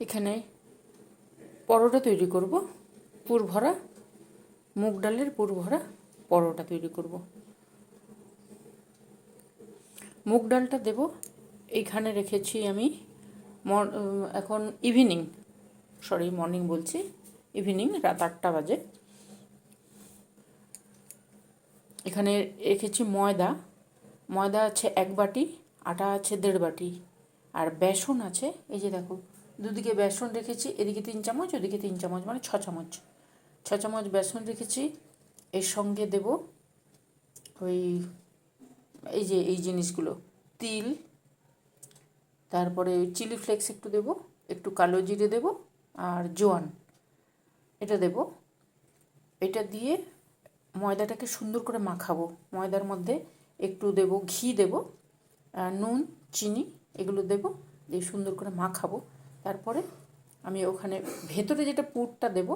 এখানে পরোটা তৈরি করব, পুর ভরা মুগ ডালের পুর ভরা পরোটা তৈরি করব। মুগ ডালটা দেব, এইখানে রেখেছি আমি এখন মর্নিং বলছি, ইভিনিং রাত 8টা বাজে। এখানে রেখেছি ময়দা আছে 1 বাটি, আটা আছে 1.5 বাটি, আর বেসন আছে, এই যে দেখো দুদিকে বেসন রেখেছি, এদিকে 3 চামচ, ওদিকে 3 চামচ, মানে 6 চামচ, 6 চামচ বেসন রেখেছি। এর সঙ্গে দেব ওই এই জিনিসগুলো, তিল, তারপরে চিলি ফ্লেক্স একটু দেব, একটু কালো জিরে দেব, আর জোয়ান এটা দেব। এটা দিয়ে ময়দাটাকে সুন্দর করে মাখাবো। ময়দার মধ্যে একটু দেব ঘি, দেব নুন, চিনি এগুলো দেব, দিয়ে সুন্দর করে মাখাবো। তারপরে আমি ওখানে ভেতরে যেটা পুরটা দেব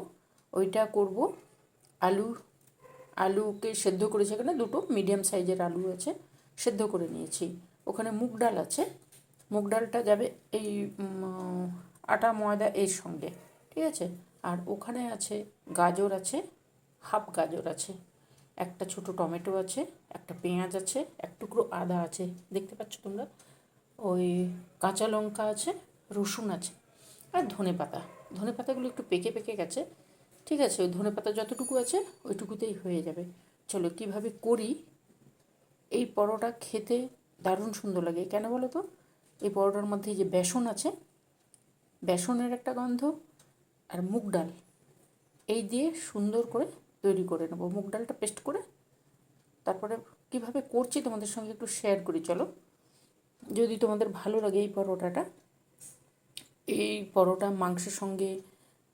ওইটা করব। আলুকে সেদ্ধ করেছি, এখানে 2টো মিডিয়াম সাইজের আলু আছে, সেদ্ধ করে নিয়েছি। ওখানে মুগ ডাল আছে, মুগ ডালটা যাবে এই আটা ময়দা এর সঙ্গে, ঠিক আছে। আর ওখানে আছে গাজর আছে, হাফ গাজর আছে, একটা ছোট টমেটো আছে, একটা পেঁয়াজ আছে, এক টুকরো আদা আছে, দেখতে পাচ্ছ তোমরা, ওই কাঁচা লঙ্কা আছে, রসুন আছে, আর ধনে পাতাগুলো একটু পেকে পেকে গেছে, ঠিক আছে। ওই ধনে পাতা যতটুকু আছে ওইটুকুতেই হয়ে যাবে। চলো কীভাবে করি। এই পরোটা খেতে দারুণ সুন্দর লাগে, কেন বলো তো? এই পরোটার মধ্যে যে বেসন আছে, বেসনের একটা গন্ধ, আর মুগ ডাল, এই দিয়ে সুন্দর করে তৈরি করে নেব। মুগ ডালটা পেস্ট করে তারপরে কীভাবে করছি তোমাদের সঙ্গে একটু শেয়ার করি, চলো। যদি তোমাদের ভালো লাগে এই পরোটা মাংসের সঙ্গে,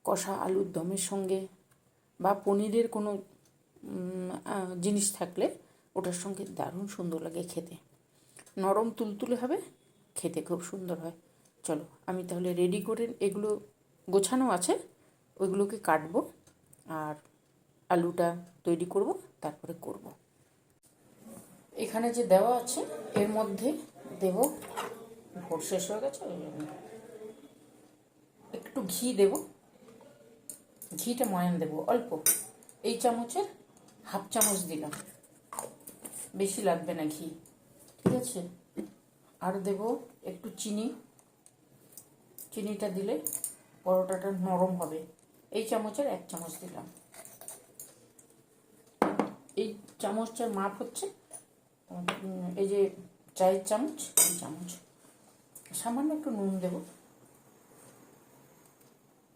কষা আলুর দমের সঙ্গে, বা পনিরের কোনো জিনিস থাকলে ওটার সঙ্গে দারুণ সুন্দর লাগে খেতে, নরম তুলতুলে হবে, খেতে খুব সুন্দর হয়। চলো আমি তাহলে রেডি করে, এগুলো গোছানো আছে, ওইগুলোকে কাটবো আর আলুটা তৈরি করব, তারপরে করব। এখানে যে দেওয়া আছে এর মধ্যে দেব, ভোট শেষ হয়ে গেছে, একটু ঘি দেব, ঘিটা ময়ান দেব অল্প, এই চামচের হাফ চামচ দিলাম, বেশি লাগবে না ঘি, ঠিক আছে। আর দেব একটু চিনিটা দিলে পরোটাটা নরম হবে, এই চামচের 1 চামচ দিলাম। এই চামচটার মাপ হচ্ছে এই যে চায়ের চামচ, এই চামচ। সামান্য একটু নুন দেব,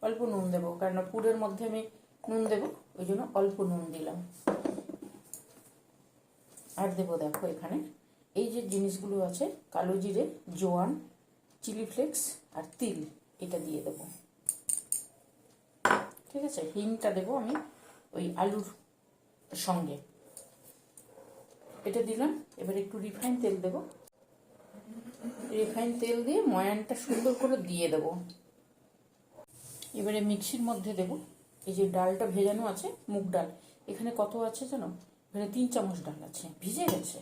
অল্প নুন দেবো, কারণ পুরের মধ্যে আমি নুন দেবো, ওই জন্য অল্প নুন দিলাম। আর দেবো দেখো এখানে এই যে জিনিসগুলো আছে, কালো জিরে, জোয়ান, চিলি ফ্লেক্স আর তিল, এটা দিয়ে দেবো, ঠিক আছে। হিংটা দেবো আমি ওই আলুর সঙ্গে, এটা দিলাম। এবার একটু রিফাইন তেল দেবো, রিফাইন তেল দিয়ে ময়ানটা সুন্দর করে দিয়ে দেবো। এবারে মিক্সির মধ্যে দেব এই যে ডালটা ভেজানো আছে, মুগ ডাল, এখানে কত আছে জানো? এখানে 3 চামচ ডাল আছে, ভিজে গেছে।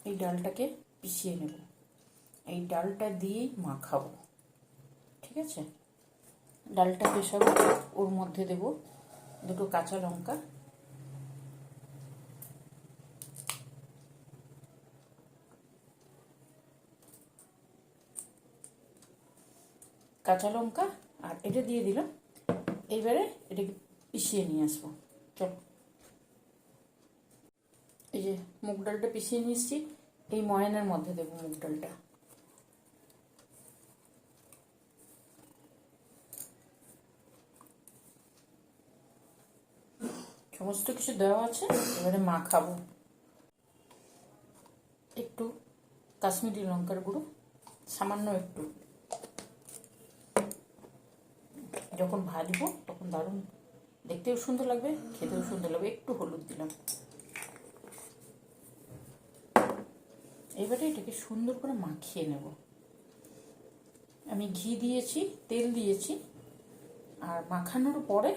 এই ডালটাকে পিষিয়ে নেব, এই ডালটা দিয়েই মাখাবো, ঠিক আছে। ডালটা পেশাবো, ওর মধ্যে দেব 2টো কাঁচা লঙ্কা, আর এটা দিয়ে দিলাম। এইবারে এটাকে পিষিয়ে নিয়ে আসবো, চলো। এই যে মুগ ডালটা পিষিয়ে নিয়ে এসছি, এই ময়ানের মধ্যে দেবো মুগ ডালটা, সমস্ত কিছু দেওয়া আছে। এবারে মাখাবো, একটু কাশ্মীরি লঙ্কার গুঁড়ো, সামান্য একটু, যখন ভাজবো তখন দারুণ দেখতেও সুন্দর লাগবে, খেতেও সুন্দর লাগবে। একটু হলুদ দিলাম। এবারে এটাকে সুন্দর করে মাখিয়ে নেব। আমি ঘি দিয়েছি, তেল দিয়েছি, আর মাখানোর পরে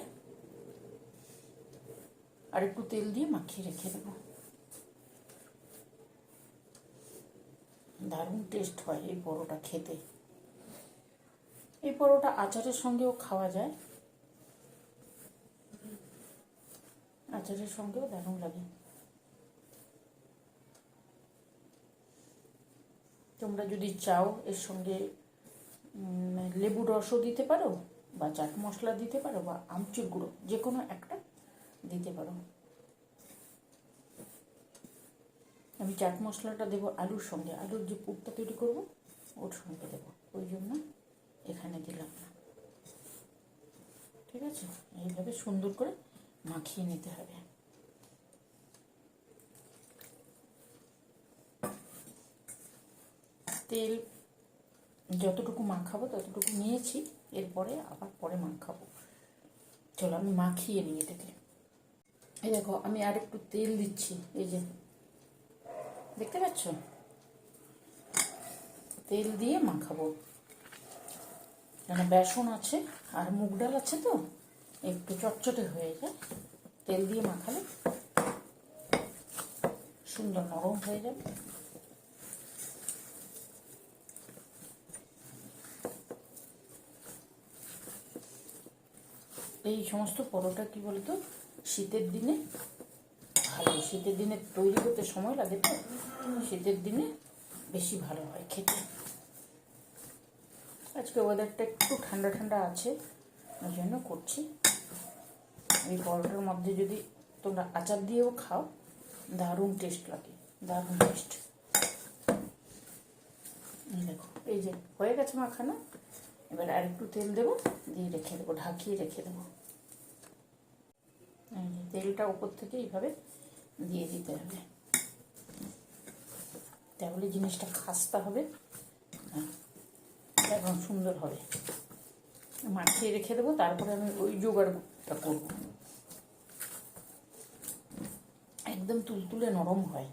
আর একটু তেল দিয়ে মাখিয়ে রেখে দেবো। দারুণ টেস্ট হয় এই পরোটা খেতে। এই পরোটা আচারের সঙ্গেও খাওয়া যায়, আচারের সঙ্গেও দারুণ লাগে। তোমরা যদি চাও এর সঙ্গে লেবু রসও দিতে পারো, বা চাট মশলা দিতে পারো, বা আমচুর গুঁড়ো, যে কোনো একটা দিতে পারো। আমি চাট মশলাটা দেবো আলুর সঙ্গে, আলুর যে পুরটা তৈরি করবো ওর সঙ্গে দেবো, ওই জন্য এখানে দিলাম না। ঠিক আছে, এইভাবে সুন্দর করে মাখিয়ে নিতে হবে। তেল যতটুকু মাখাবো ততটুকু নিয়েছি, এরপরে আবার পরে মাখাবো। চলো আমি মাখিয়ে নিয়ে এটাকে। এই দেখো আমি আর একটু তেল দিচ্ছি, এই যে দেখতে পাচ্ছ, তেল দিয়ে মাখাবো, কেন বেসন আছে আর মুগ ডাল আছে তো একটু চটচটে হয়ে যায়। তেল দিয়ে মাখালে সুন্দর নরম হয়ে যাবে। এই সমস্ত পরোটা কি বলতো শীতের দিনে ভালো, শীতের দিনে তৈরি করতে সময় লাগে তো, শীতের দিনে বেশি ভালো হয় খেতে। আজকে ওয়েদারটা একটু ঠান্ডা ঠান্ডা আছে, ওই জন্য করছি। এই পরোটার মধ্যে যদি তোমরা আচার দিয়েও খাও দারুণ টেস্ট লাগে, দারুণ টেস্ট। দেখো এই যে হয়ে গেছে মাখানো, এবার আর একটু তেল দেবো, দিয়ে রেখে দেবো, ঢাকিয়ে রেখে দেবো। তেলটা উপর থেকে এইভাবে দিয়ে দিতে হবে, তাহলে জিনিসটা খাস্তা হবে, এখন সুন্দর হবে। মাখিয়ে রেখে দেবো, তারপরে আমি ওই জোগাড়টা করবো। একদম তুলতুলে নরম হয়।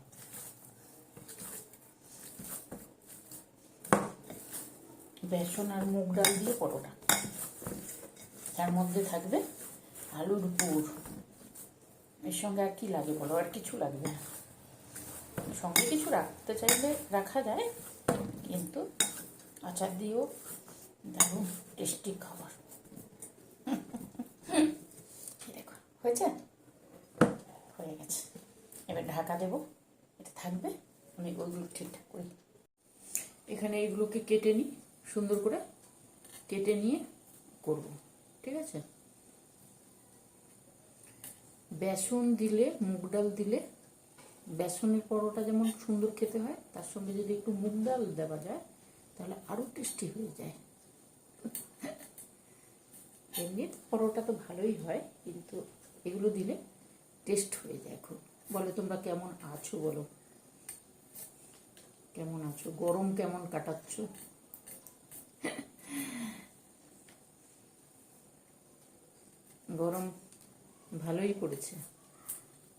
বেসন আর মুগ ডাল দিয়ে পরোটা, তার মধ্যে থাকবে আলুর পুর। এর সঙ্গে আর কি লাগে বলো, আর কিছু লাগবে না। সঙ্গে কিছু রাখতে চাইলে রাখা যায়, কিন্তু আচার দিয়েও দারুণ টেস্টি খাবার। দেখো হয়েছে, হয়ে গেছে। এবার ঢাকা দেবো, এটা থাকবে, আমি ওইগুলো ঠিকঠাক করি। এখানে এইগুলোকে কেটে নিই, সুন্দর করে কেটে নিয়ে করব, ঠিক আছে। বেসন দিলে, মুগ ডাল দিলে, বেসনের পরোটা যেমন সুন্দর খেতে হয়, তার সঙ্গে যদি একটু মুগ ডাল দেওয়া যায় তাহলে আরও টেস্টি হয়ে যায়। এমনি পরোটা তো ভালোই হয়, কিন্তু এগুলো দিলে টেস্ট হয়ে যায় খুব। বলো তোমরা কেমন আছো, বলো কেমন আছো, গরম কেমন কাটাচ্ছ? গরম ভালোই পড়েছে।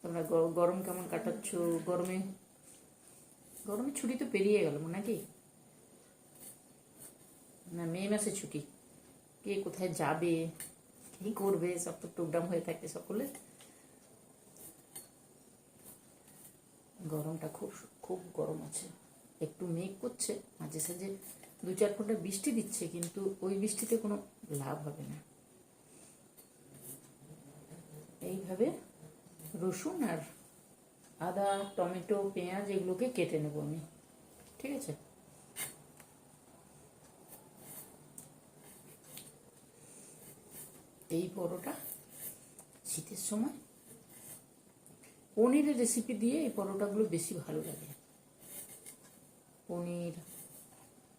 তোমরা গরম কেমন কাটাচ্ছ? গরমে গরমে ছুটি তো পেরিয়ে গেল নাকি, না মে মাসে ছুটি? কে কোথায় যাবে, কি করবে, সব তো প্রোগ্রাম হয়ে থাকে সকলের। গরমটা খুব খুব গরম আছে। একটু মেঘ করছে, মাঝে সাঝে 2-4 ফোঁটা বৃষ্টি দিচ্ছে, কিন্তু ওই বৃষ্টিতে কোনো লাভ হবে না। এইভাবে রসুন আর আদা, টমেটো, পেঁয়াজ এগুলোকে কেটে নেব আমি, ঠিক আছে। এই পরোটা শীতের সময় পনিরের রেসিপি দিয়ে এই পরোটাগুলো বেশি ভালো লাগে।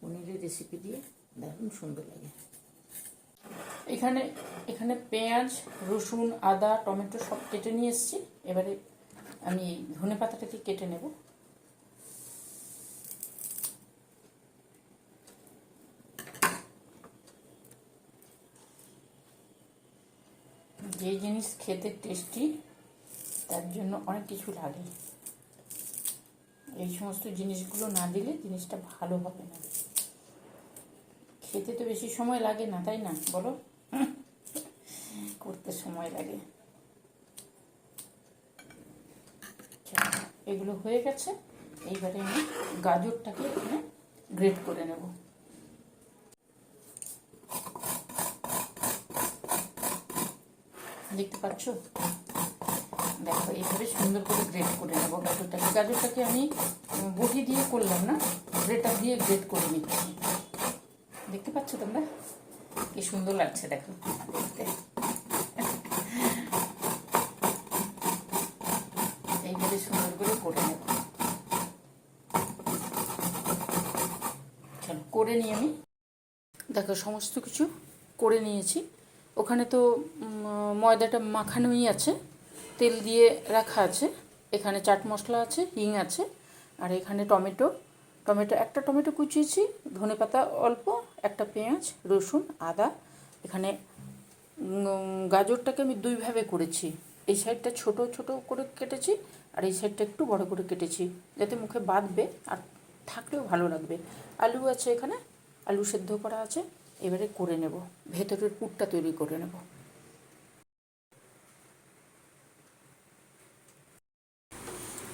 পনিরের রেসিপি দিয়ে দারুণ সুন্দর লাগে। এখানে এখানে পেঁয়াজ, রসুন, আদা, টমেটো সব কেটে নিয়ে এসেছি। এবারে আমি ধনে পাতাটাকে কেটে নেব। যে জিনিস খেতে টেস্টি তার জন্য অনেক কিছু লাগে, এই সমস্ত জিনিসগুলো না দিলে জিনিসটা ভালো হবে না। খেতে তো বেশি সময় লাগে না, তাই না বলো, করতে সময় লাগে। এগুলো হয়ে গেছে, এইবারে আমি গাজরটাকে এখানে গ্রেট করে নেব। দেখতে পাচ্ছ, দেখো এইভাবে সুন্দর করে গ্রেট করে নেবো গাজরটাকে। গাজরটাকে আমি বটি দিয়ে করলাম না, গ্রেটার দিয়ে গ্রেট করে নিচ্ছি। দেখতে পাচ্ছ তোমরা কি সুন্দর লাগছে দেখো দেখতে। এইভাবে সুন্দর করে করে নেব। চলো করে নিই আমি। দেখো সমস্ত কিছু করে নিয়েছি। ওখানে তো ময়দাটা মাখানোই আছে, তেল দিয়ে রাখা আছে। এখানে চাট মশলা আছে, হিং আছে, আর এখানে টমেটো একটা টমেটো কুচিয়েছি, ধনেপাতা অল্প, একটা পেঁয়াজ, রসুন, আদা। এখানে গাজরটাকে আমি দুইভাবে করেছি। এই সাইডটা ছোট ছোট করে কেটেছি, আর এই সাইডটা একটু বড় করে কেটেছি, যাতে মুখে বাঁধবে আর থাকলেও ভালো লাগবে। আলু আছে এখানে, আলু সেদ্ধ করা আছে। এবারে করে নেব, ভেতরের পুরটা তৈরি করে নেব।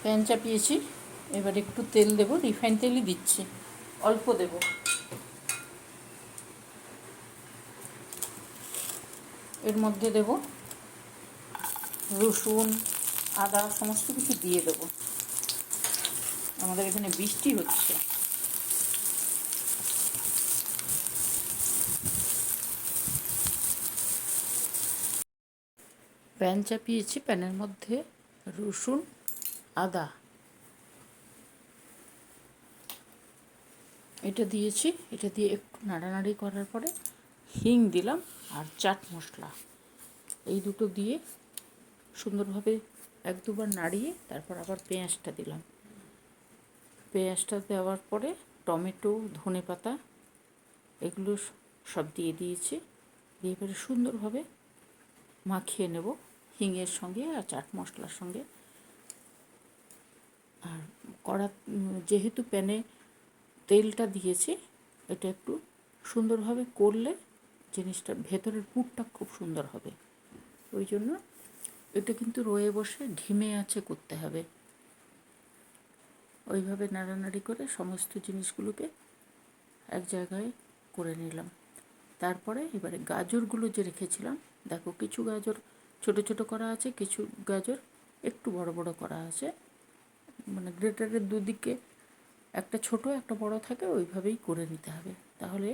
প্যান চাপিয়েছি, এবার একটু তেল দেব, রিফাইন তেলই দিচ্ছি, অল্প দেব। এর মধ্যে দেব রসুন, আদা, সমস্ত কিছু দিয়ে দেব। আমাদের এখানে বৃষ্টি হচ্ছে। প্যান চাপিয়েছি, প্যানের মধ্যে রসুন, আদা এটা দিয়েছি। এটা দিয়ে একটু নাড়ানাড়ি করার পরে হিং দিলাম আর চাট মশলা, এই দুটো দিয়ে সুন্দরভাবে এক দুবার নাড়িয়ে তারপর আবার পেঁয়াজটা দিলাম। পেঁয়াজটা দেওয়ার পরে টমেটো, ধনেপাতা এগুলো সব দিয়ে দিয়েছি। দিয়ে এবারে সুন্দরভাবে মাখিয়ে নেব হিঙের সঙ্গে আর চাট মশলার সঙ্গে। আর যেহেতু প্যানে তেলটা দিয়েছি, এটা একটু সুন্দরভাবে করলে জিনিসটা ভেতরের পুরটা খুব সুন্দর হবে। ওই জন্য এটা কিন্তু রয়ে বসে ধিমে আঁচে করতে হবে। ওইভাবে নাড়ানাড়ি করে সমস্ত জিনিসগুলোকে এক জায়গায় করে নিলাম। তারপরে এবারে গাজরগুলো যে রেখেছিলাম, দেখো কিছু গাজর ছোট ছোট করা আছে, কিছু গাজর একটু বড় বড় করা আছে। মানে গ্রেটারের দুদিকে একটা ছোট একটা বড় থাকে, ওইভাবেই করে নিতে হবে। তাহলে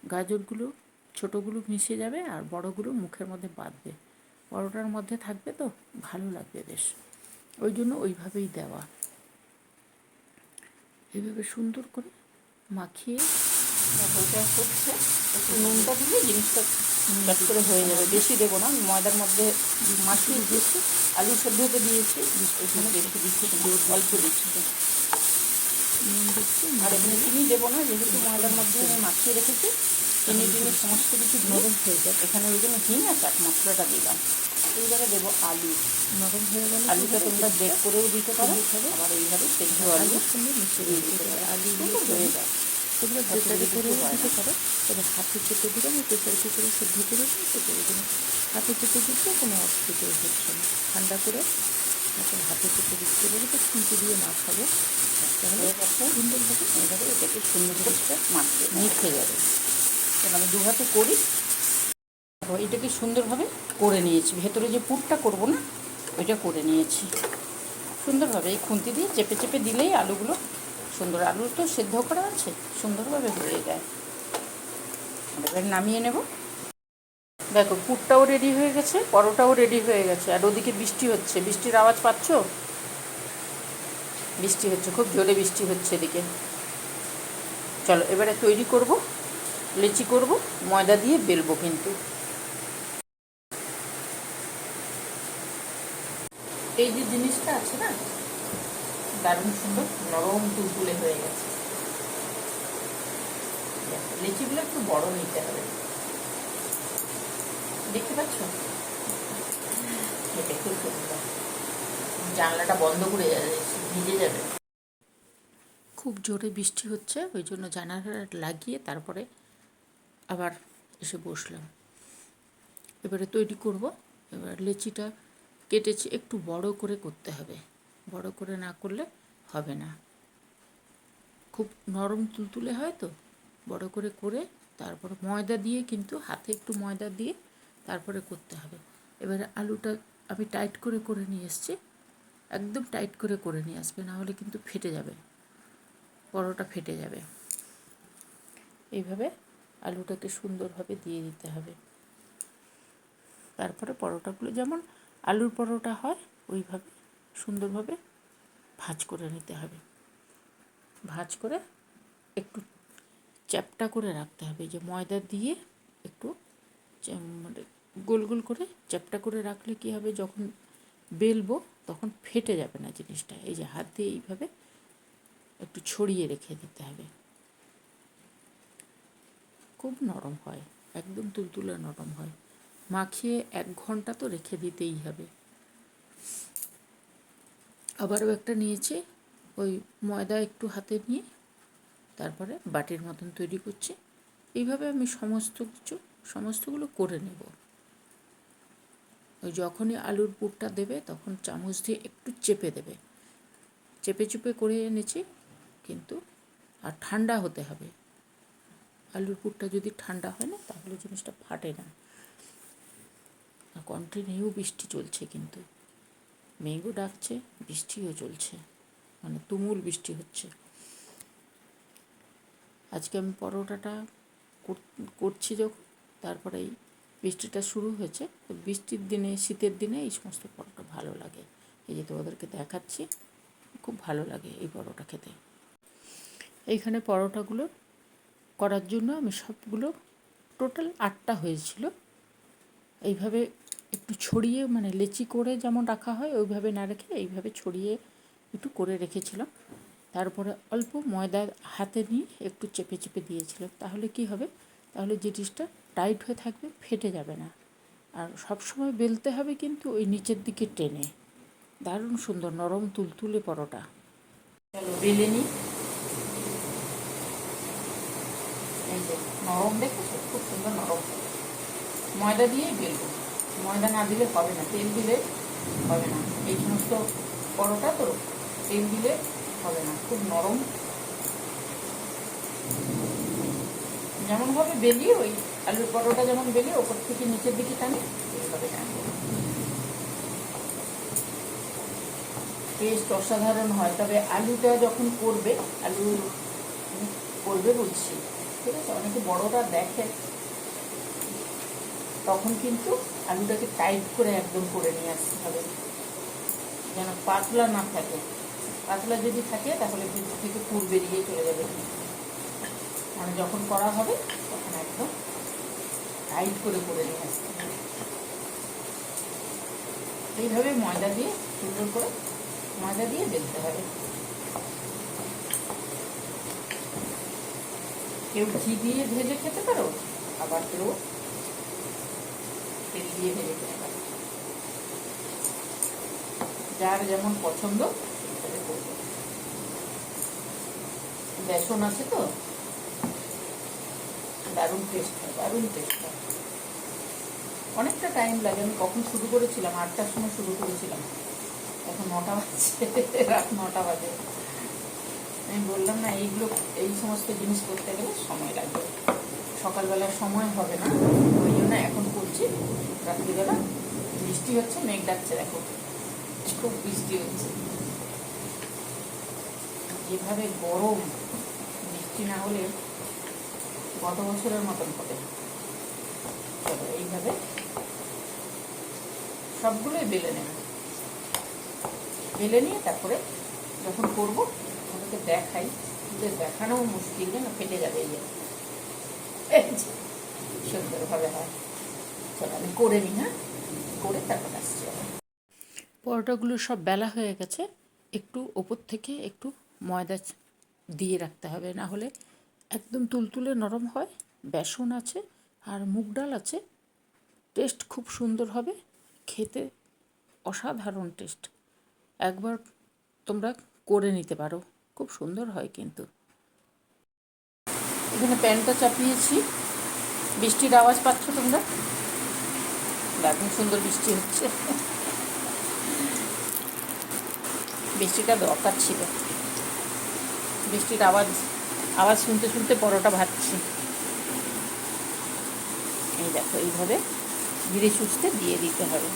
গাজরগুলো ছোটোগুলো মিশে যাবে আর বড়গুলো মুখের মধ্যে বাঁধবে। বড়টার মধ্যে থাকবে তো ভালো লাগবে বেশ, ওই জন্য ওইভাবেই দেওয়া। এইভাবে সুন্দর করে মাখিয়ে ওইটা হচ্ছে। একটু নুনটা দিলে জিনিসটা ব্যাস করে হয়ে যাবে। বেশি দেবো না, ময়দার মধ্যে মাখিয়ে দিয়েছি, আলু সেদ্ধতে দিয়েছি, এখানে বেশি দিচ্ছি, অল্প দিচ্ছি। নুন দিচ্ছি, আর এখানে চিনি দেবো না, যেহেতু ময়দার মধ্যে আমি মাখিয়ে রেখেছি। চিনি টিনি সমস্ত কিছু নরম হয়ে যায়। এখানে ওই জন্য হিং আর চাট মশলাটা দিলাম। এইবারে দেবো আলু। নরম হয়ে গেলে আলুটা তোমরা বের করেও দিতে পারো, আবার এইভাবে সেদ্ধ আলুর সঙ্গে মিশিয়ে দিতে পারো। আলু হয়ে যায়, তোমরা যেটাতে করেও দিতে পারো। তবে হাতে চেপে দিলে আমি প্রেসার কুকারে সেদ্ধ করে দিতে করে দিলাম। হাতে চেপে দিতে কোনো অসুবিধা হচ্ছে না। ঠান্ডা করে তারপর হাতে চেপে দিতে পারি, তো খুঁটি দিয়ে মাখাবো, তাহলে সুন্দরভাবে এইভাবে এটাকে সুন্দর করে মিশে যাবে। কারণ আমি দু হাতে করি, এটাকে সুন্দরভাবে করে নিয়েছি। ভেতরে যে পুরটা করবো না, ওইটা করে নিয়েছি সুন্দরভাবে। এই খুন্তি দিয়ে চেপে চেপে দিলেই আলুগুলো সুন্দর, আলু তো সেদ্ধ করা আছে, সুন্দরভাবে হয়ে যায়। এবার নামিয়ে নেব। দেখো পুরটাও রেডি হয়ে গেছে, পরোটাও রেডি হয়ে গেছে। আর ওদিকে বৃষ্টি হচ্ছে, বৃষ্টির আওয়াজ পাচ্ছ? বৃষ্টি হচ্ছে, খুব জোরে বৃষ্টি হচ্ছে এদিকে। চলো এবারে তৈরি করব, লেচি করব, ময়দা দিয়ে বেলবো। কিন্তু এই যে জিনিসটা আছে না, দারুণ সুন্দর নরম তুলতুলে হয়ে গেছে। লেচিগুলো একটু বড় নিতে হবে, দেখতে পাচ্ছ? এটা খুব সুন্দর। জানলাটা বন্ধ করে ভিজে যাবে। খুব জোরে বৃষ্টি হচ্ছে, ওই জন্য জানালা লাগিয়ে তারপরে আবার এসে বসলাম। এবারে তৈরি করব। এবার লেচিটা কেটেছি, একটু বড় করে করতে হবে, বড় করে না করলে হবে না। খুব নরম তুলতুলে হয় তো, বড় করে করে তারপরে ময়দা দিয়ে, কিন্তু হাতে একটু ময়দা দিয়ে তারপরে করতে হবে। এবারে আলুটা আমি টাইট করে করে নিয়ে এসেছি, একদম টাইট করে করে নিয়ে আসবে, নাহলে কিন্তু ফেটে যাবে, পরোটা ফেটে যাবে। এইভাবে আলুটাকে সুন্দরভাবে দিয়ে দিতে হবে। তারপরে পরোটাগুলো যেমন আলুর পরোটা হয় ওইভাবে সুন্দরভাবে ভাঁজ করে নিতে হবে। ভাঁজ করে একটু চ্যাপ্টা করে রাখতে হবে, যে ময়দা দিয়ে একটু মানে গোল গোল করে চ্যাপ্টা করে রাখলে কী হবে, যখন বেলবো তখন ফেটে যাবে না জিনিসটা। এই যে হাত দিয়ে এইভাবে একটু ছড়িয়ে রেখে দিতে হবে। খুব নরম হয়, একদম তুলতুলে নরম হয়। মাখিয়ে 1 ঘন্টা তো রেখে দিতেই হবে। আবারও একটা নিয়েছি, ওই ময়দা একটু হাতে নিয়ে তারপরে বাটির মতন তৈরি করছি। এইভাবে আমি সমস্তগুলো করে নেব। ওই যখনই আলুর পুরটা দেবে তখন চামচ দিয়ে একটু চেপে দেবে, চেপে চেপে করে এনেছি কিন্তু। আর ঠান্ডা হতে হবে, আলুর পুরটা যদি ঠান্ডা হয় না তাহলে জিনিসটা ফাটে না। আর কন্টিনিউ বৃষ্টি চলছে, কিন্তু মেঘও ডাকছে, বৃষ্টিও চলছে, মানে তুমুল বৃষ্টি হচ্ছে। আজকে আমি পরোটাটা করছি যখন, তারপরে এই বৃষ্টিটা শুরু হয়েছে। তো বৃষ্টির দিনে, শীতের দিনে এই সমস্ত পরোটা ভালো লাগে। এই যে তোমাদেরকে দেখাচ্ছি, খুব ভালো লাগে এই পরোটা খেতে। এইখানে পরোটাগুলো করার জন্য আমি সবগুলো টোটাল 8টা হয়েছিল। এইভাবে একটু ছড়িয়ে, মানে লেচি করে যেমন রাখা হয় ওইভাবে না রেখে এইভাবে ছড়িয়ে একটু করে রেখেছিলাম। তারপরে অল্প ময়দা হাতে নিয়ে একটু চেপে চেপে দিয়েছিলাম। তাহলে কি হবে, তাহলে জিনিসটা টাইট হয়ে থাকবে, ফেটে যাবে না। আর সবসময় বেলতে হবে কিন্তু ওই নিচের দিকে টেনে। দারুণ সুন্দর নরম তুলতুলে পরোটা। চলো বেলে নিই। এই যে নরম, দেখেছো খুব সুন্দর নরম। ময়দা দিয়েই বেলবো, ময়দা না দিলে হবে না, তেল দিলে হবে না। এই সমস্ত পরোটা তো তেল দিলে হবে না, খুব নরম। যেমনভাবে বেলি, ওই আলুর পরোটা যেমন বেলি ওপর থেকে নিচের দিকে টানি, এইভাবে টানবো। টেস্ট অসাধারণ হয়। তবে আলুটা যখন করবে, আলু করবে বলছি, ঠিক আছে, অনেকে বড়টা দেখে, তখন কিন্তু আলুটাকে টাইট করে একদম করে নিয়ে আসতে হবে, যেন পাতলা না থাকে। পাতলা যদি থাকে তাহলে ভিতর থেকে পুর বেরিয়ে চলে যাবে। মানে যখন করা হবে তখন একদম টাইট করে করে নিয়ে আসতে হবে। এইভাবে ময়দা দিয়ে সুন্দর করে ময়দা দিয়ে বেলতে হবে। কেউ ঘি দিয়ে ভেজে খেতে পারো, আবার কেউ তেল দিয়ে ভেজে খেতে পারো, যার যেমন পছন্দ সেইভাবে করবে। বেসন আছে তো, দারুণ টেস্ট হয়, দারুণ টেস্ট হয়। অনেকটা টাইম লাগে। আমি কখন শুরু করেছিলাম, 8টার সময় শুরু করেছিলাম, এখন 9টা বাজছে, রাত 9টা বাজে। আমি বললাম না, এইগুলো এই সমস্ত জিনিস করতে গেলে সময় লাগবে, সকালবেলার সময় হবে না, ওই জন্য এখন করছি রাত্রিবেলা। বৃষ্টি হচ্ছে, মেঘ ডাকছে, দেখো খুব বৃষ্টি হচ্ছে। যেভাবে গরম, বৃষ্টি না হলে গত বছরের মতন হবে। চলো এইভাবে সবগুলোই বেলে নেবে, বেলে নিয়ে তারপরে যখন করবো তোমাকে দেখাই, দেখানো মুশকিল, যেন ফেটে যাবে। এই যে সুন্দরভাবে হয়। চলো আমি করে নিই, হ্যাঁ, করে তারপর আসছি। পরোটাগুলো সব বেলা হয়ে গেছে, একটু ওপর থেকে একটু ময়দা দিয়ে রাখতে হবে, না হলে একদম তুলতুলে নরম হয়। বেসন আছে আর মুগ ডাল আছে, টেস্ট খুব সুন্দর হবে, খেতে অসাধারণ টেস্ট। একবার তোমরা করে নিতে পারো, খুব সুন্দর হয় কিন্তু। এখানে প্যানটা চাপিয়েছি, বৃষ্টির আওয়াজ পাচ্ছ তোমরা, দারুণ সুন্দর বৃষ্টি হচ্ছে। বৃষ্টিটা দরকার ছিল, বৃষ্টির আওয়াজ আওয়াজ শুনতে শুনতে পরোটা ভাজছি। এই দেখো, এইভাবে ধীরে সুস্থে দিয়ে দিতে হবে।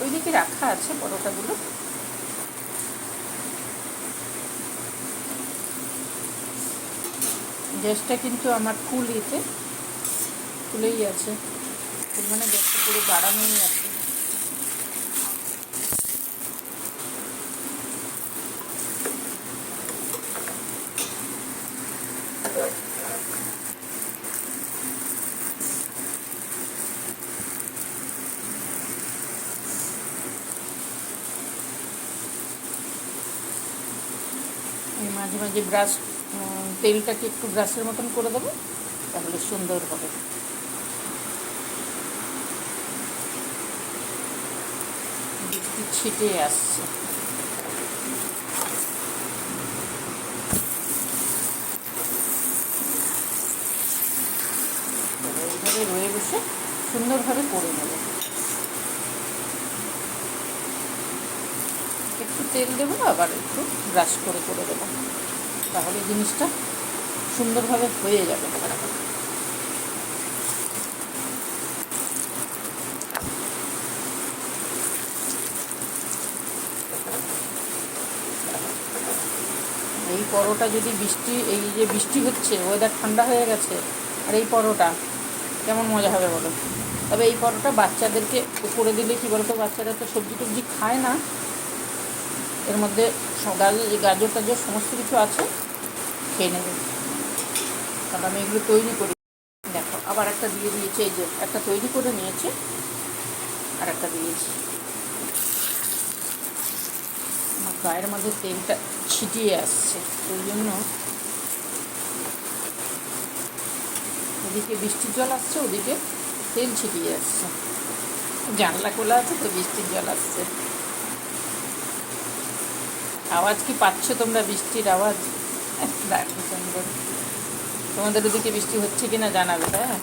ওইদিকে রাখা আছে পরোটাগুলো। গ্যাসটা কিন্তু আমার ফুলেই আছে, মানে গ্যাসটা পুরো বাড়ানোই আছে। মাঝে মাঝে তেলটাকে একটু ব্রাশের মতন করে দেবো, তাহলে সুন্দর হবে। বৃষ্টি ছিটে আসছে। এইভাবে রয়ে বসে সুন্দরভাবে করে নেব। একটু তেল দেবো, আবার একটু ব্রাশ করে দেবো, তাহলে জিনিসটা সুন্দরভাবে হয়ে যাবে। এই পরোটা যদি এই যে বৃষ্টি হচ্ছে, ওয়েদার ঠান্ডা হয়ে গেছে, আর এই পরোটা কেমন মজা হবে বলো। তবে এই পরোটা বাচ্চাদেরকে করে দিলে কি বলতো, বাচ্চারা তো সবজি টবজি খায় না, এর মধ্যে গাজর টাজর সমস্ত কিছু আছে, খেয়ে নেবে। তাহলে আমি এগুলো তৈরি করি। দেখো, আবার একটা দিয়ে দিয়েছি, এই যে একটা তৈরি করে নিয়েছি, আর একটা দিয়েছি। আমার গায়ের মধ্যে তেলটা ছিটিয়ে আসছে, ওই জন্য ওদিকে বৃষ্টির জল আসছে, ওদিকে তেল ছিটিয়ে আসছে। জানলা খোলা আছে তো বৃষ্টির জল আসছে। আওয়াজ কি পাচ্ছ তোমরা? বৃষ্টির আওয়াজ দেখো সুন্দর। তোমাদের ওদিকে বৃষ্টি হচ্ছে কিনা জানাবে। হ্যাঁ,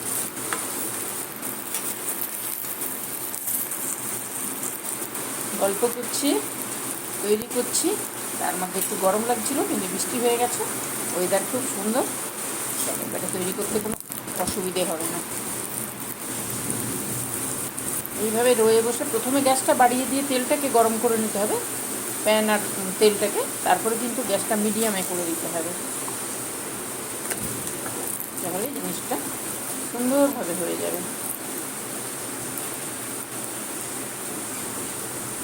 গল্প করছি, তৈরি করছি, তার মধ্যে একটু গরম লাগছিল, কিন্তু বৃষ্টি হয়ে গেছে, ওয়েদার খুব সুন্দর, এবারে তৈরি করতে কোনো অসুবিধে হবে না। এইভাবে রয়ে বসে প্রথমে গ্যাসটা বাড়িয়ে দিয়ে তেলটাকে গরম করে নিতে হবে, প্যান আর তেলটাকে, তারপরে কিন্তু গ্যাসটা মিডিয়ামে করে দিতে হবে, তাহলে জিনিসটা সুন্দরভাবে হয়ে যাবে।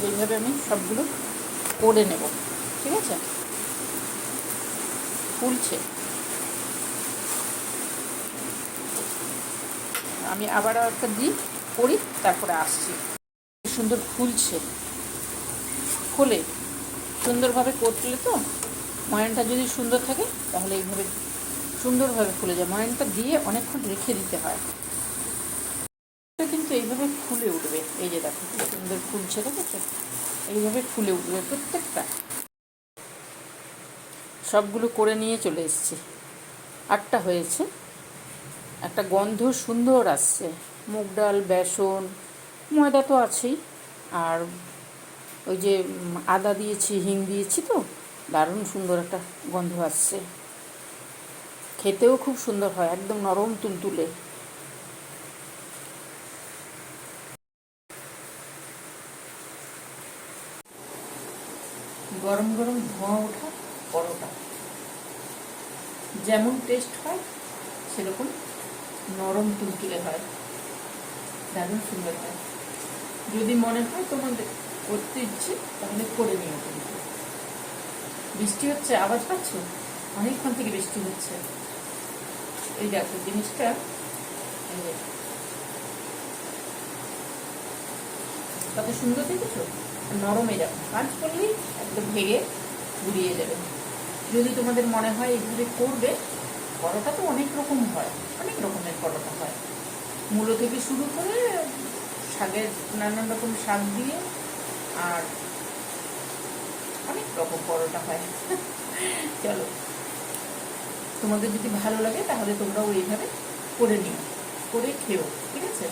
এইভাবে আমি সবগুলো করে নেব, ঠিক আছে? ফুলছে, আমি আবারও একটা করি, তারপরে আসছি। সুন্দর ফুলছে, খোলে সুন্দরভাবে করলে তো ময়ানটা যদি সুন্দর থাকে তাহলে এইভাবে সুন্দরভাবে ফুলে যায়। ময়ানটা দিয়ে অনেকক্ষণ রেখে দিতে হয়, কিন্তু এইভাবে ফুলে উঠবে। এই যে দেখো সুন্দর ফুলছে, দেখেছো? এইভাবে ফুলে উঠবে প্রত্যেকটা। সবগুলো করে নিয়ে চলে এসেছি, 8টা হয়েছে। একটা গন্ধ সুন্দর আসছে, মুগ ডাল, বেসন, ময়দা তো আছেই, আর ওই যে আদা দিয়েছি, হিং দিয়েছি, তো দারুণ সুন্দর একটা গন্ধ আসছে। খেতেও খুব সুন্দর হয়, একদম নরম তুলতুলে। গরম গরম ধোঁয়া ওঠা পরোটা যেমন টেস্ট হয়, সেরকম নরম তুলতুলে হয়, দারুণ সুন্দর হয়। যদি মনে হয় তোমাদের করতে ইচ্ছে, তাহলে করে নিও। কিন্তু বৃষ্টি হচ্ছে, আওয়াজ পাচ্ছ? অনেকক্ষণ থেকে বৃষ্টি হচ্ছে। এই দেখো জিনিসটা, কত সুন্দর দেখেছো, নরম। এই দেখো, কাজ করলেই একদম ভেঙে গুড়িয়ে যাবে। যদি তোমাদের মনে হয় এইভাবে করবে, পরোটা তো অনেক রকম হয়, অনেক রকমের পরোটা হয়, মূলো থেকে শুরু করে শাকের নানান রকম শাক দিয়ে, আর অনেক রকম পরোটা হয়। চলো, তোমাদের যদি ভালো লাগে তাহলে তোমরাও এইভাবে করে নিও, করে খেও, ঠিক আছে?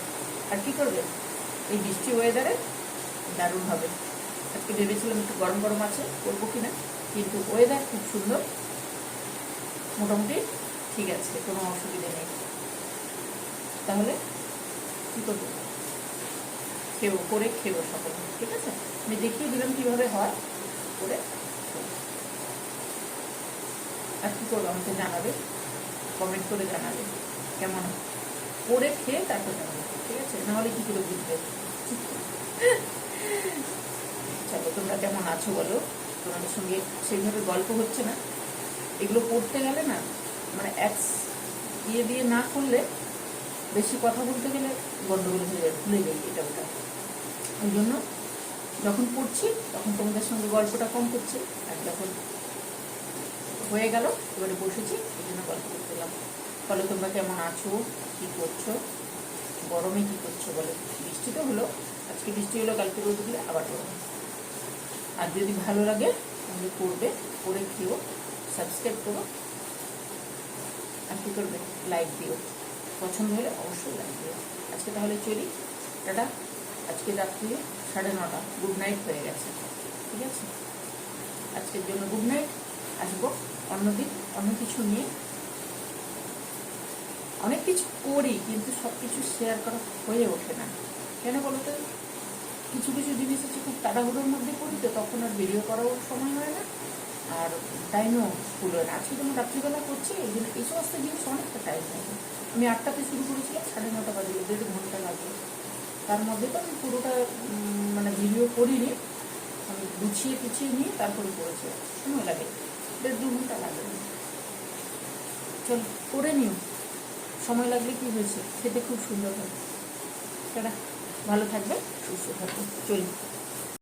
আর কি করবে, এই বৃষ্টি ওয়েদারে দারুণ হবে। আজকে ভেবেছিলাম একটু গরম গরম আছে, করবো কিনা, কিন্তু ওয়েদার খুব সুন্দর, মোটামুটি ঠিক আছে, কোনো অসুবিধে নেই। তাহলে কী করবো, করে খেবো সকলে, ঠিক আছে। আমি দেখিয়ে দিলাম কীভাবে হয়, করে। আর কী করবো আমাকে জানাবে, কমেন্ট করে জানাবে কেমন করে খেয়ে তারপর জানাবে, ঠিক আছে, নাহলে কী করে বুঝবে। চলো তোমরা কেমন আছো বলো, তোমাদের সঙ্গে সেইভাবে গল্প হচ্ছে না, এগুলো করতে গেলে না মানে দিয়ে না করলে বেশি কথা বলতে গেলে গন্ডগোল হয়ে যায়, ভুলে যাই এটা ওটা। ওই জন্য যখন পড়ছি তখন তোমাদের সঙ্গে গল্পটা কম করছি, আর যখন হয়ে গেল এবারে বসেছি এই জন্য গল্প করতে গেলাম। বলো তোমরা কেমন আছো, কী করছো, গরমে কী করছো বলো। বৃষ্টি তো হলো, আজকে বৃষ্টি হলো, কালকে রোদ দিলে আবার গরম। আর যদি ভালো লাগে তাহলে করবে, করে খেও, সাবস্ক্রাইব করো, আর কী করবে লাইক দিও, পছন্দ হলে অবশ্যই লাইক দিও। আজকে তাহলে চলি, টাটা। আজকে রাত্রি 9:30, গুড নাইট হয়ে গেছে, ঠিক আছে। আজকের জন্য গুড নাইট, আসবো অন্যদিন অন্য কিছু নিয়ে। অনেক কিছু করি কিন্তু সব কিছু শেয়ার করা হয়ে ওঠে না, কেন বলো তো, কিছু কিছু জিনিস হচ্ছে খুব তাড়াহুড়োর মধ্যে করি, তো তখন আর ভিডিও করাও সময় হয় না, আর টাইমও স্কুল হয় না। আজকে যেমন রাত্রিবেলা করছি, এই জন্য এই সমস্ত জিনিস অনেকটা টাইম লাগে। আমি 8টাতে শুরু করেছিলাম, 9:30 বাজে, 1.5 ঘন্টা লাগবে। তার মধ্যে তো আমি পুরোটা মানে ভিডিও করিনি, আমি গুছিয়ে নিয়ে তারপরে করেছি, সময় লাগে 1.5-2 ঘন্টা লাগে। চল করে নিও, সময় লাগলে কি হয়েছে, খেতে খুব সুন্দর হয়। সেটা ভালো থাকবে, সুস্থ থাকবে, চলি।